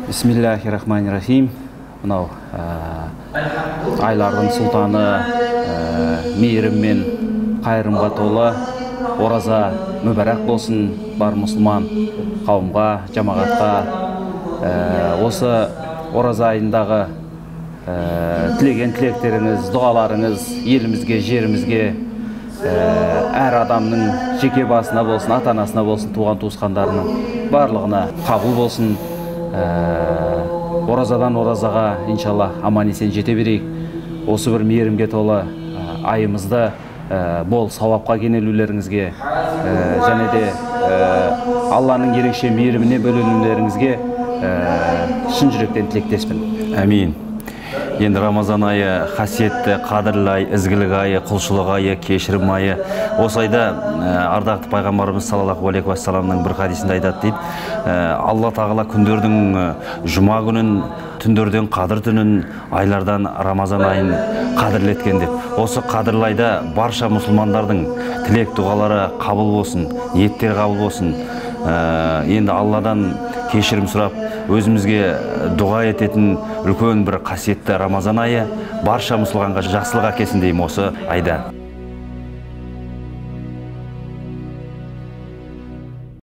Бисмиллахиррахманиррахим. Мынау айлардың сұлтаны, мейірім мен қайырымға толы ораза мүбәрәк болсын бар мұсылман қауымға, жамағатқа. Осы ораза айындағы тілеген тілектеріңіз, дұғаларыңыз елімізге, жерімізге, әр адамның жеке басына болсын, ата-анасына болсын, туған туысқандарының барлығына қабыл болсын. Оразадан оразаға иншалла аман есен жете берейік. Осы бір мейірімге толы айымызды бол сауапқа кенелулеріңізге және де Алланың ерекше мейіріміне бөленулеріңізге шын жүректен тілектеспін. Әмин. Енді Рамазан айы қасиетті, қадірлі ай, ізгілік айы, құлшылық айы, кешірім айы. Осы айда ардақты пайғамбарымыз саллаллаху алейхи уассаламның бір хадисінде айтады дейді, Алла тағала күндердің жұма күнін, түндерден қадір түнін, айлардан Рамазан айын қадірлеткен деп. Осы қадірлі айда барша мұсылмандардың тілек дұғалары қабыл болсын, ниеттер қабыл болсын. Енді Алладан кешірім сұрап, өзімізге дұға ететін үлкен бір қасиетті Рамазан айы барша мұсылманға жақсылық әкелсін деймін осы айда.